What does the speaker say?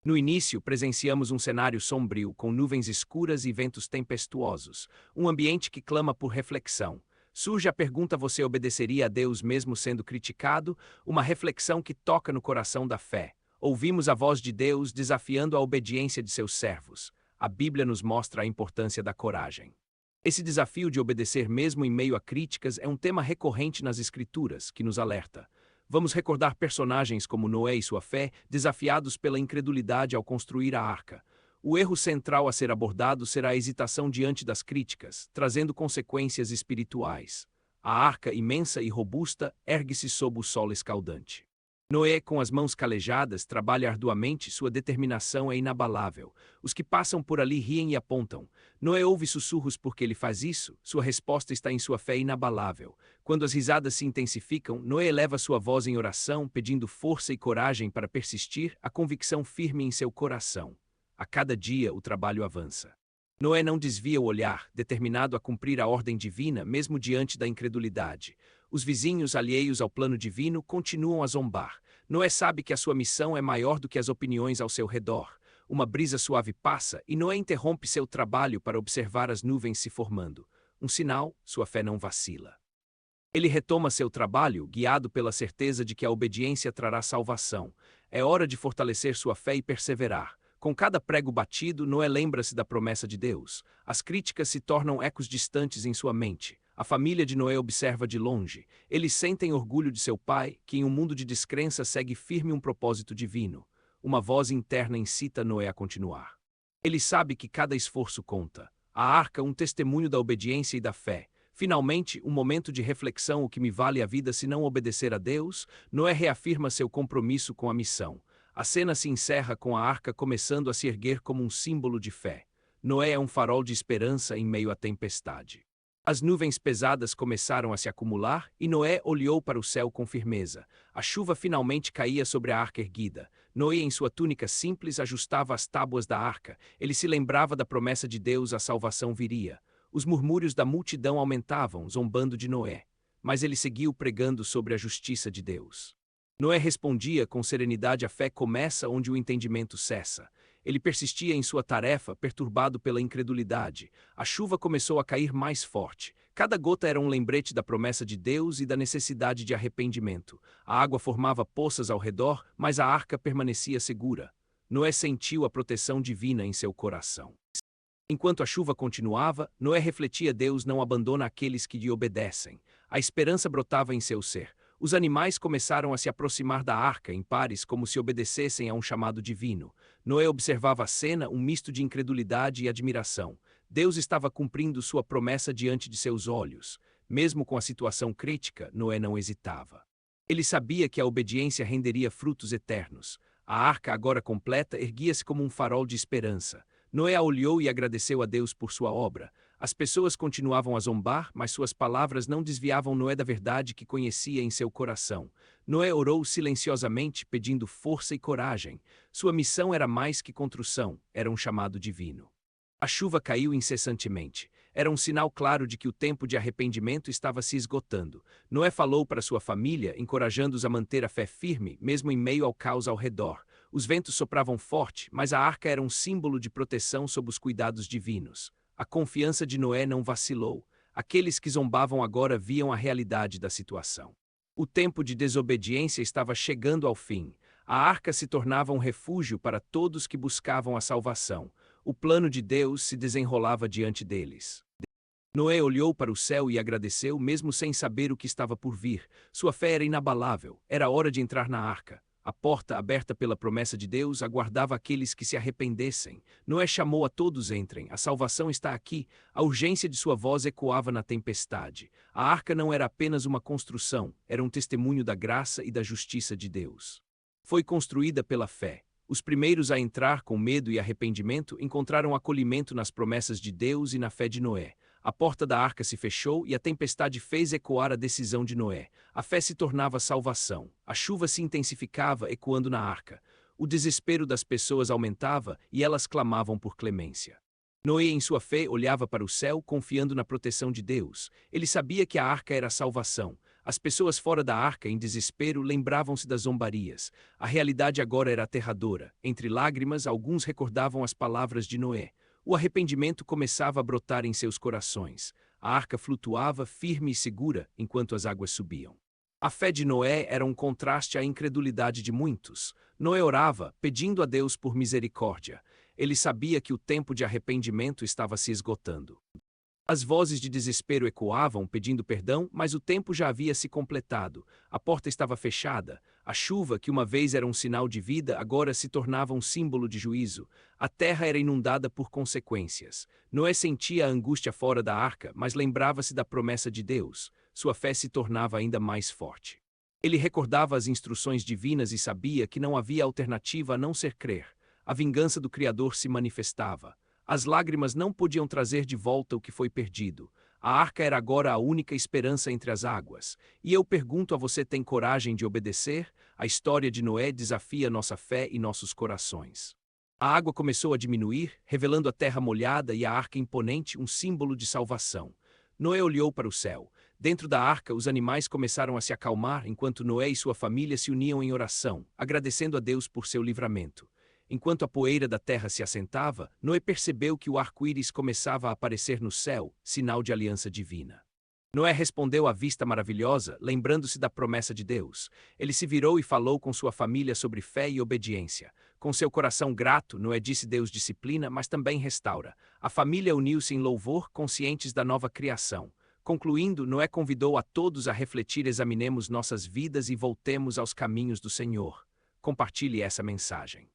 No início, presenciamos um cenário sombrio, com nuvens escuras e ventos tempestuosos, um ambiente que clama por reflexão. Surge a pergunta: você obedeceria a Deus mesmo sendo criticado? Uma reflexão que toca no coração da fé. Ouvimos a voz de Deus desafiando a obediência de seus servos. A Bíblia nos mostra a importância da coragem. Esse desafio de obedecer mesmo em meio a críticas é um tema recorrente nas Escrituras, que nos alerta. Vamos recordar personagens como Noé e sua fé, desafiados pela incredulidade ao construir a arca. O erro central a ser abordado será a hesitação diante das críticas, trazendo consequências espirituais. A arca, imensa e robusta, ergue-se sob o sol escaldante. Noé, com as mãos calejadas, trabalha arduamente, sua determinação é inabalável. Os que passam por ali riem e apontam. Noé ouve sussurros porque ele faz isso, sua resposta está em sua fé inabalável. Quando as risadas se intensificam, Noé eleva sua voz em oração, pedindo força e coragem para persistir, a convicção firme em seu coração. A cada dia o trabalho avança. Noé não desvia o olhar, determinado a cumprir a ordem divina, mesmo diante da incredulidade. Os vizinhos, alheios ao plano divino, continuam a zombar. Noé sabe que a sua missão é maior do que as opiniões ao seu redor. Uma brisa suave passa e Noé interrompe seu trabalho para observar as nuvens se formando. Um sinal, sua fé não vacila. Ele retoma seu trabalho, guiado pela certeza de que a obediência trará salvação. É hora de fortalecer sua fé e perseverar. Com cada prego batido, Noé lembra-se da promessa de Deus. As críticas se tornam ecos distantes em sua mente. A família de Noé observa de longe. Eles sentem orgulho de seu pai, que em um mundo de descrença segue firme um propósito divino. Uma voz interna incita Noé a continuar. Ele sabe que cada esforço conta. A arca, um testemunho da obediência e da fé. Finalmente, um momento de reflexão: o que me vale a vida se não obedecer a Deus? Noé reafirma seu compromisso com a missão. A cena se encerra com a arca começando a se erguer como um símbolo de fé. Noé é um farol de esperança em meio à tempestade. As nuvens pesadas começaram a se acumular e Noé olhou para o céu com firmeza. A chuva finalmente caía sobre a arca erguida. Noé, em sua túnica simples, ajustava as tábuas da arca. Ele se lembrava da promessa de Deus: a salvação viria. Os murmúrios da multidão aumentavam, zombando de Noé. Mas ele seguiu pregando sobre a justiça de Deus. Noé respondia com serenidade: a fé começa onde o entendimento cessa. Ele persistia em sua tarefa, perturbado pela incredulidade. A chuva começou a cair mais forte. Cada gota era um lembrete da promessa de Deus e da necessidade de arrependimento. A água formava poças ao redor, mas a arca permanecia segura. Noé sentiu a proteção divina em seu coração. Enquanto a chuva continuava, Noé refletia: Deus não abandona aqueles que lhe obedecem. A esperança brotava em seu ser. Os animais começaram a se aproximar da arca em pares, como se obedecessem a um chamado divino. Noé observava a cena, um misto de incredulidade e admiração. Deus estava cumprindo sua promessa diante de seus olhos. Mesmo com a situação crítica, Noé não hesitava. Ele sabia que a obediência renderia frutos eternos. A arca, agora completa, erguia-se como um farol de esperança. Noé a olhou e agradeceu a Deus por sua obra. As pessoas continuavam a zombar, mas suas palavras não desviavam Noé da verdade que conhecia em seu coração. Noé orou silenciosamente, pedindo força e coragem. Sua missão era mais que construção, era um chamado divino. A chuva caiu incessantemente. Era um sinal claro de que o tempo de arrependimento estava se esgotando. Noé falou para sua família, encorajando-os a manter a fé firme, mesmo em meio ao caos ao redor. Os ventos sopravam forte, mas a arca era um símbolo de proteção sob os cuidados divinos. A confiança de Noé não vacilou. Aqueles que zombavam agora viam a realidade da situação. O tempo de desobediência estava chegando ao fim. A arca se tornava um refúgio para todos que buscavam a salvação. O plano de Deus se desenrolava diante deles. Noé olhou para o céu e agradeceu, mesmo sem saber o que estava por vir. Sua fé era inabalável. Era hora de entrar na arca. A porta, aberta pela promessa de Deus, aguardava aqueles que se arrependessem. Noé chamou a todos: entrem, a salvação está aqui. A urgência de sua voz ecoava na tempestade. A arca não era apenas uma construção, era um testemunho da graça e da justiça de Deus. Foi construída pela fé. Os primeiros a entrar com medo e arrependimento encontraram acolhimento nas promessas de Deus e na fé de Noé. A porta da arca se fechou e a tempestade fez ecoar a decisão de Noé. A fé se tornava salvação. A chuva se intensificava, ecoando na arca. O desespero das pessoas aumentava e elas clamavam por clemência. Noé, em sua fé, olhava para o céu, confiando na proteção de Deus. Ele sabia que a arca era a salvação. As pessoas fora da arca, em desespero, lembravam-se das zombarias. A realidade agora era aterradora. Entre lágrimas, alguns recordavam as palavras de Noé. O arrependimento começava a brotar em seus corações. A arca flutuava, firme e segura, enquanto as águas subiam. A fé de Noé era um contraste à incredulidade de muitos. Noé orava, pedindo a Deus por misericórdia. Ele sabia que o tempo de arrependimento estava se esgotando. As vozes de desespero ecoavam, pedindo perdão, mas o tempo já havia se completado. A porta estava fechada. A chuva, que uma vez era um sinal de vida, agora se tornava um símbolo de juízo. A terra era inundada por consequências. Noé sentia a angústia fora da arca, mas lembrava-se da promessa de Deus. Sua fé se tornava ainda mais forte. Ele recordava as instruções divinas e sabia que não havia alternativa a não ser crer. A vingança do Criador se manifestava. As lágrimas não podiam trazer de volta o que foi perdido. A arca era agora a única esperança entre as águas. E eu pergunto a você: tem coragem de obedecer? A história de Noé desafia nossa fé e nossos corações. A água começou a diminuir, revelando a terra molhada e a arca imponente, um símbolo de salvação. Noé olhou para o céu. Dentro da arca, os animais começaram a se acalmar enquanto Noé e sua família se uniam em oração, agradecendo a Deus por seu livramento. Enquanto a poeira da terra se assentava, Noé percebeu que o arco-íris começava a aparecer no céu, sinal de aliança divina. Noé respondeu à vista maravilhosa, lembrando-se da promessa de Deus. Ele se virou e falou com sua família sobre fé e obediência. Com seu coração grato, Noé disse: Deus disciplina, mas também restaura. A família uniu-se em louvor, conscientes da nova criação. Concluindo, Noé convidou a todos a refletir: examinemos nossas vidas e voltemos aos caminhos do Senhor. Compartilhe essa mensagem.